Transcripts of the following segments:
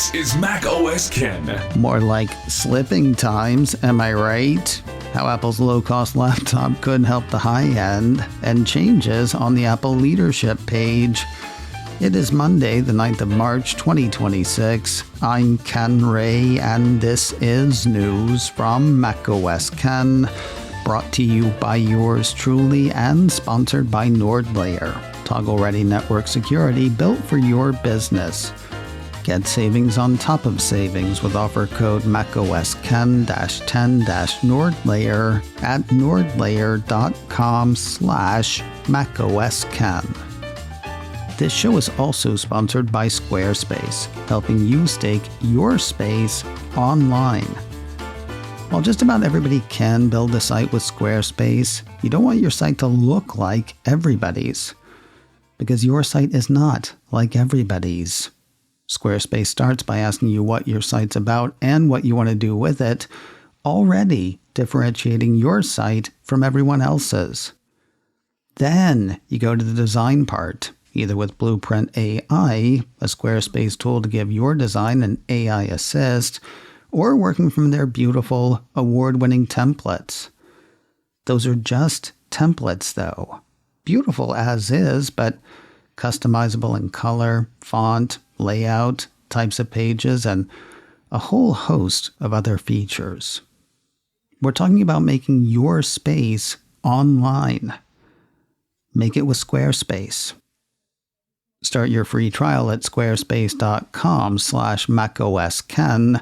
This is Mac OS Ken. More like slipping times, am I right? How Apple's low-cost laptop could help the high-end, and changes on the Apple leadership page. It is Monday, the 9th of March, 2026. I'm Ken Ray, and this is news from Mac OS Ken, brought to you by yours truly and sponsored by NordLayer, toggle-ready network security built for your business. Get savings on top of savings with offer code macOSKen-10-NordLayer at nordlayer.com/macOSKen. This show is also sponsored by Squarespace, helping you stake your space online. While just about everybody can build a site with Squarespace, you don't want your site to look like everybody's, because your site is not like everybody's. Squarespace starts by asking you what your site's about and what you want to do with it, already differentiating your site from everyone else's. Then you go to the design part, either with Blueprint AI, a Squarespace tool to give your design an AI assist, or working from their beautiful, award-winning templates. Those are just templates, though. Beautiful as is, but customizable in color, font, layout, types of pages, and a whole host of other features. We're talking about making your space online. Make it with Squarespace. Start your free trial at squarespace.com/macOSKen.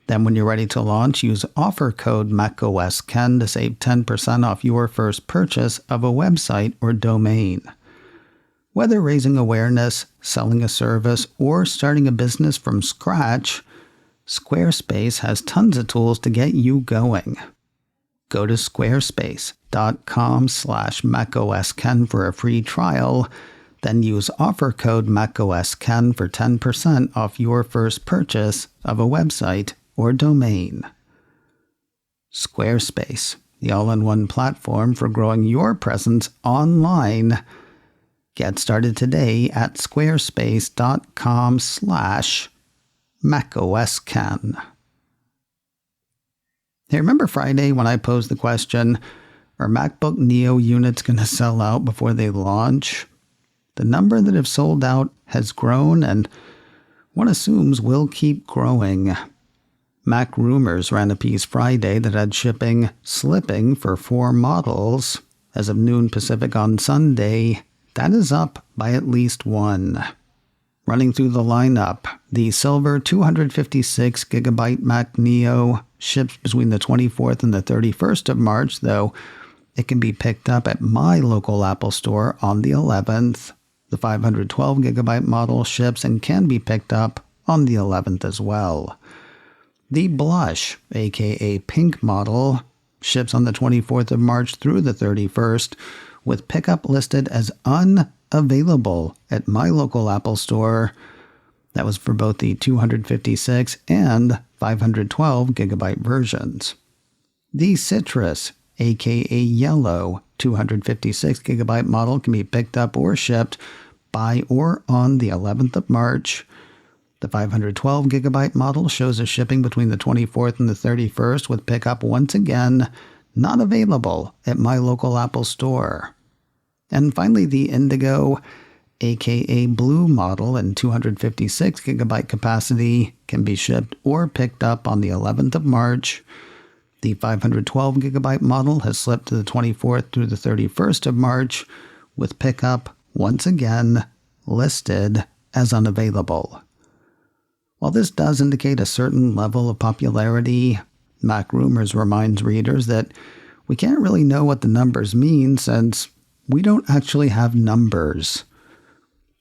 Then when you're ready to launch, use offer code macOSKen to save 10% off your first purchase of a website or domain. Whether raising awareness, selling a service, or starting a business from scratch, Squarespace has tons of tools to get you going. Go to squarespace.com/macOSKen for a free trial, then use offer code macOSKen for 10% off your first purchase of a website or domain. Squarespace, the all-in-one platform for growing your presence online. Get started today at squarespace.com/macOSKen. Hey, remember Friday when I posed the question, are MacBook Neo units going to sell out before they launch? The number that have sold out has grown, and one assumes will keep growing. Mac Rumors ran a piece Friday that had shipping slipping for 4 models. As of noon Pacific on Sunday, that is up by at least 1. Running through the lineup, the silver 256GB Mac Neo ships between the 24th and the 31st of March, though it can be picked up at my local Apple store on the 11th. The 512GB model ships and can be picked up on the 11th as well. The Blush, aka Pink model, ships on the 24th of March through the 31st, with pickup listed as unavailable at my local Apple store. That was for both the 256 and 512GB versions. The Citrus, aka Yellow, 256GB model can be picked up or shipped by or on the 11th of March. The 512GB model shows a shipping between the 24th and the 31st, with pickup once again not available at my local Apple store. And finally, the Indigo, aka Blue model and 256GB capacity, can be shipped or picked up on the 11th of March. The 512GB model has slipped to the 24th through the 31st of March, with pickup once again listed as unavailable. While this does indicate a certain level of popularity, Mac Rumors reminds readers that we can't really know what the numbers mean since we don't actually have numbers.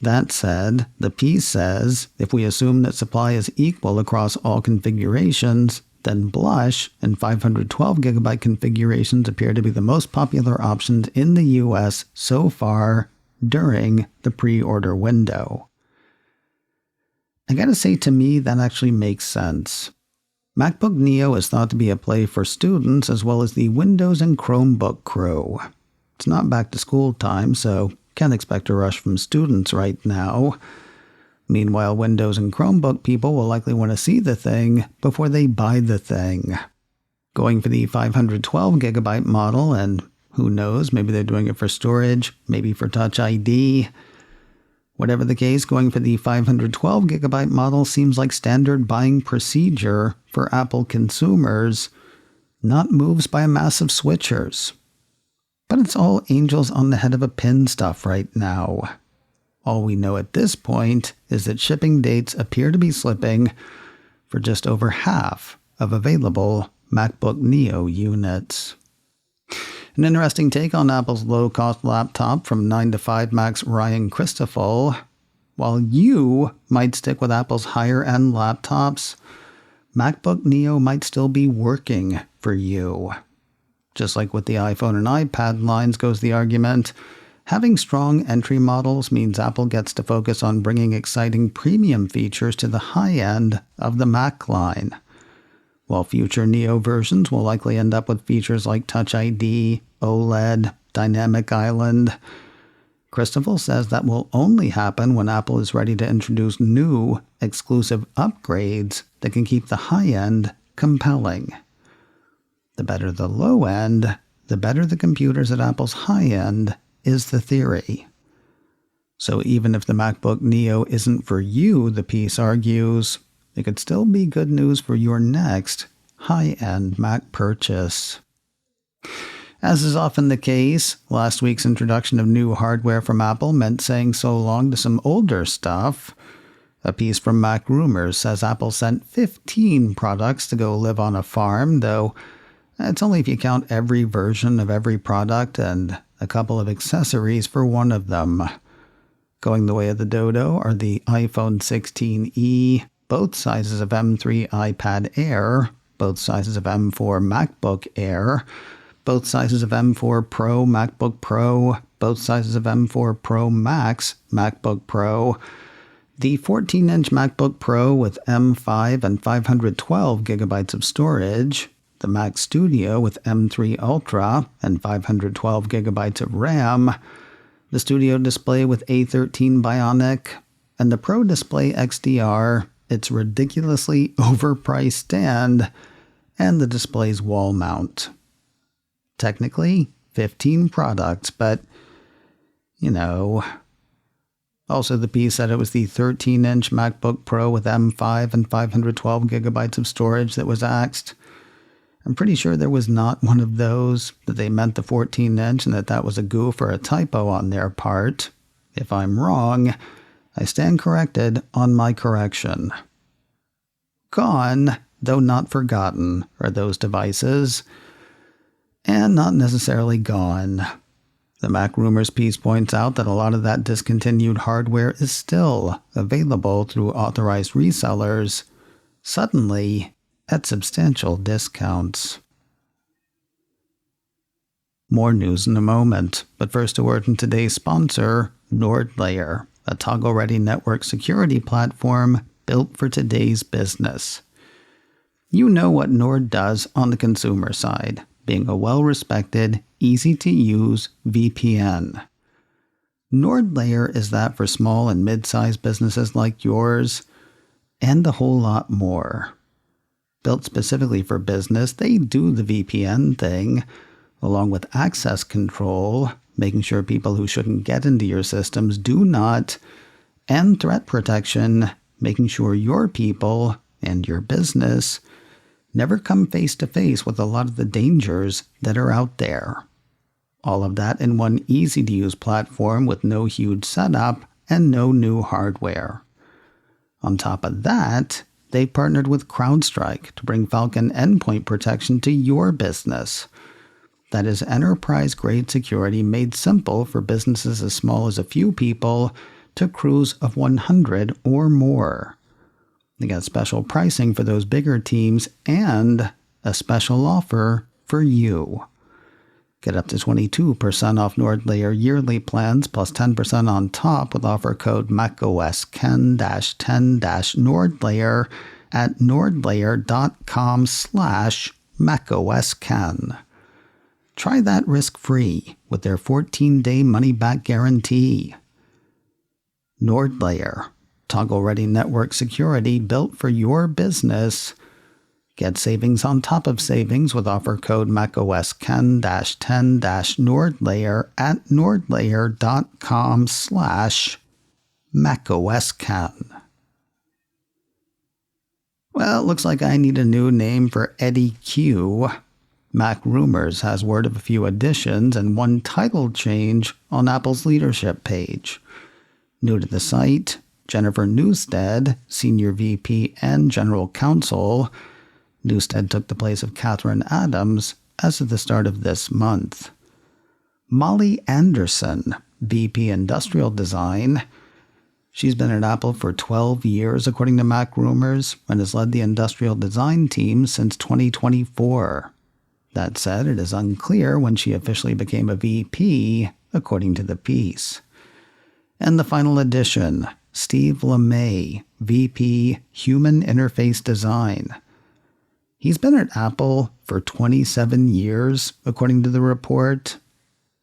That said, the piece says if we assume that supply is equal across all configurations, then Blush and 512GB configurations appear to be the most popular options in the US so far during the pre-order window. I gotta say, to me, that actually makes sense. MacBook Neo is thought to be a play for students as well as the Windows and Chromebook crew. It's not back to school time, so can't expect a rush from students right now. Meanwhile, Windows and Chromebook people will likely want to see the thing before they buy the thing. Going for the 512GB model, and who knows, maybe they're doing it for storage, maybe for Touch ID. Whatever the case, going for the 512GB model seems like standard buying procedure for Apple consumers, not moves by massive switchers. But it's all angels on the head of a pin stuff right now. All we know at this point is that shipping dates appear to be slipping for just over half of available MacBook Neo units. An interesting take on Apple's low-cost laptop from 9 to 5 Mac's Ryan Christoffel. While you might stick with Apple's higher-end laptops, MacBook Neo might still be working for you. Just like with the iPhone and iPad lines goes the argument, having strong entry models means Apple gets to focus on bringing exciting premium features to the high end of the Mac line. While future Neo versions will likely end up with features like Touch ID, OLED, Dynamic Island, Christoffel says that will only happen when Apple is ready to introduce new, exclusive upgrades that can keep the high end compelling. The better the low end, the better the computers at Apple's high end is the theory. So even if the MacBook Neo isn't for you, the piece argues, it could still be good news for your next high-end Mac purchase. As is often the case, last week's introduction of new hardware from Apple meant saying so long to some older stuff. A piece from Mac Rumors says Apple sent 15 products to go live on a farm, though it's only if you count every version of every product and a couple of accessories for one of them. Going the way of the dodo are the iPhone 16e, both sizes of M3 iPad Air, both sizes of M4 MacBook Air, both sizes of M4 Pro MacBook Pro, both sizes of M4 Pro Max MacBook Pro, the 14-inch MacBook Pro with M5 and 512GB of storage, the Mac Studio with M3 Ultra and 512GB of RAM, the Studio Display with A13 Bionic, and the Pro Display XDR, its ridiculously overpriced stand, and the display's wall mount. Technically, 15 products, but, Also, the piece said it was the 13-inch MacBook Pro with M5 and 512GB of storage that was axed. I'm pretty sure there was not one of those, that they meant the 14-inch and that was a goof or a typo on their part. If I'm wrong, I stand corrected on my correction. Gone, though not forgotten, are those devices. And not necessarily gone. The Mac Rumors piece points out that a lot of that discontinued hardware is still available through authorized resellers, suddenly at substantial discounts. More news in a moment, but first a word from today's sponsor, NordLayer, a toggle-ready network security platform built for today's business. You know what Nord does on the consumer side, being a well-respected, easy-to-use VPN. NordLayer is that for small and mid-sized businesses like yours, and a whole lot more. Built specifically for business, they do the VPN thing, along with access control, making sure people who shouldn't get into your systems do not, and threat protection, making sure your people and your business never come face to face with a lot of the dangers that are out there. All of that in one easy-to-use platform with no huge setup and no new hardware. On top of that, they partnered with CrowdStrike to bring Falcon endpoint protection to your business. That is enterprise-grade security made simple for businesses as small as a few people to crews of 100 or more. They got special pricing for those bigger teams and a special offer for you. Get up to 22% off NordLayer yearly plans plus 10% on top with offer code macOSKen-10-NordLayer at nordlayer.com/macOSKen. Try that risk-free with their 14-day money-back guarantee. NordLayer. Toggle-ready network security built for your business. Get savings on top of savings with offer code macOSCAN-10-NordLayer at nordlayer.com/macOSCAN. Well, it looks like I need a new name for Eddie Q. Mac Rumors has word of a few additions and one title change on Apple's leadership page. New to the site, Jennifer Newstead, Senior VP and General Counsel. Newstead took the place of Catherine Adams as of the start of this month. Molly Anderson, VP Industrial Design. She's been at Apple for 12 years, according to Mac Rumors, and has led the industrial design team since 2024. That said, it is unclear when she officially became a VP, according to the piece. And the final addition, Steve LeMay, VP Human Interface Design. He's been at Apple for 27 years, according to the report.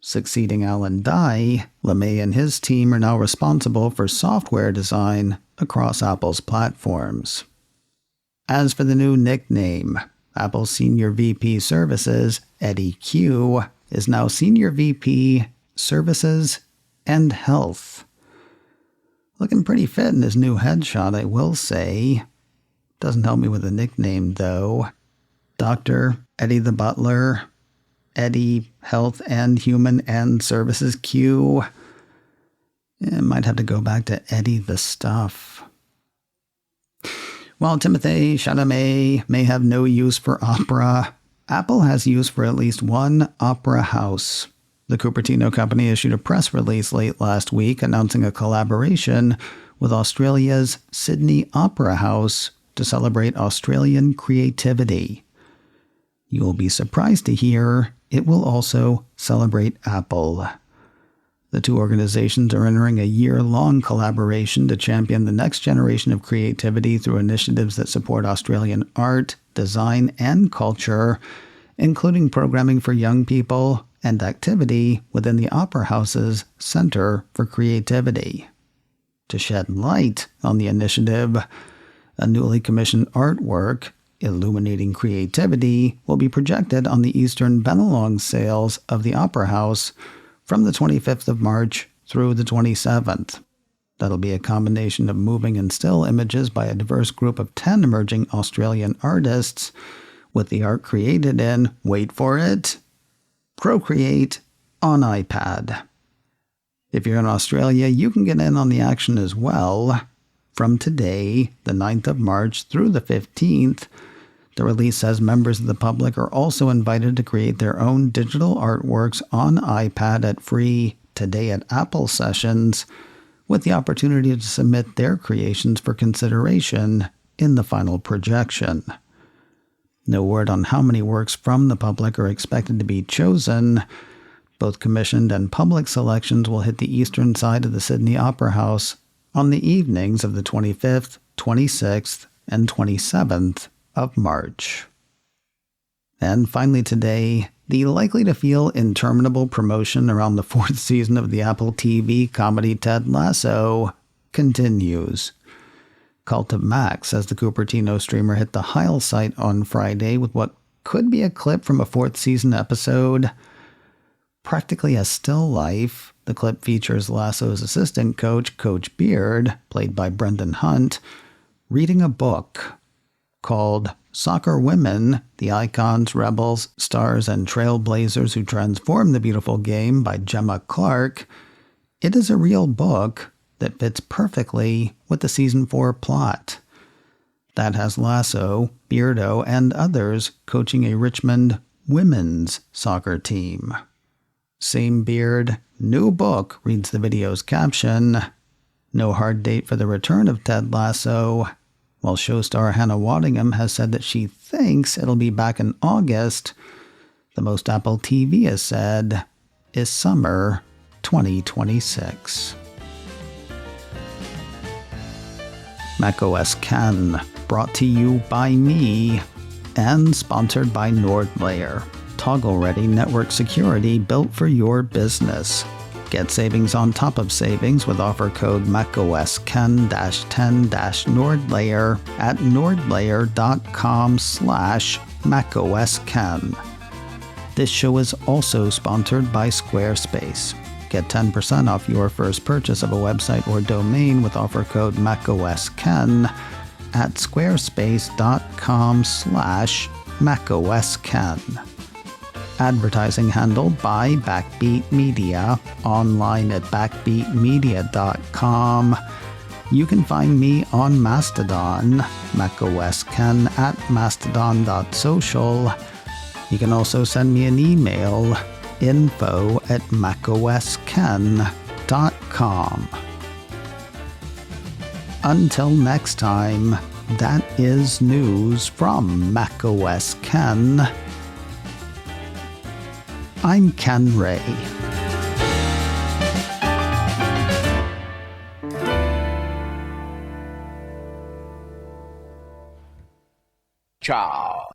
Succeeding Alan Dye, LeMay and his team are now responsible for software design across Apple's platforms. As for the new nickname, Apple's Senior VP Services, Eddie Q, is now Senior VP Services and Health. Looking pretty fit in his new headshot, I will say. Doesn't help me with the nickname, though. Dr. Eddie the Butler, Eddie Health and Human and Services Q. Might have to go back to Eddie the Stuff. While Timothée Chalamet may have no use for opera, Apple has use for at least one opera house. The Cupertino company issued a press release late last week announcing a collaboration with Australia's Sydney Opera House to celebrate Australian creativity. You will be surprised to hear it will also celebrate Apple. The two organizations are entering a year-long collaboration to champion the next generation of creativity through initiatives that support Australian art, design, and culture, including programming for young people and activity within the Opera House's Center for Creativity. To shed light on the initiative, a newly commissioned artwork, Illuminating Creativity, will be projected on the Eastern Bennelong sales of the Opera House from the 25th of March through the 27th. That'll be a combination of moving and still images by a diverse group of 10 emerging Australian artists, with the art created in, wait for it, Procreate on iPad. If you're in Australia, you can get in on the action as well. From today, the 9th of March, through the 15th, the release says members of the public are also invited to create their own digital artworks on iPad at free Today at Apple sessions, with the opportunity to submit their creations for consideration in the final projection. No word on how many works from the public are expected to be chosen. Both commissioned and public selections will hit the eastern side of the Sydney Opera House on the evenings of the 25th, 26th, and 27th of March. And finally today, the likely to feel interminable promotion around the fourth season of the Apple TV comedy Ted Lasso continues. Cult of Mac says the Cupertino streamer hit the Heil site on Friday with what could be a clip from a fourth season episode. Practically a still life, the clip features Lasso's assistant coach, Coach Beard, played by Brendan Hunt, reading a book called Soccer Women, the Icons, Rebels, Stars, and Trailblazers Who Transform the Beautiful Game by Gemma Clark. It is a real book that fits perfectly with the Season 4 plot. That has Lasso, Beardo, and others coaching a Richmond women's soccer team. Same Beard, new book, reads the video's caption. No hard date for the return of Ted Lasso, while show star Hannah Waddingham has said that she thinks it'll be back in August. The most Apple TV has said is summer 2026. macOS Can, brought to you by me and sponsored by NordLayer. Toggle-ready network security built for your business. Get savings on top of savings with offer code macOSKen-10-NordLayer at nordlayer.com/macOSKen. This show is also sponsored by Squarespace. Get 10% off your first purchase of a website or domain with offer code macOSKen at squarespace.com/macOSKen. Advertising handled by Backbeat Media, online at backbeatmedia.com. You can find me on Mastodon, macOSKen at mastodon.social. You can also send me an email, info@macOSKen.com. Until next time, that is news from macOSKen. I'm Ken Ray. Ciao.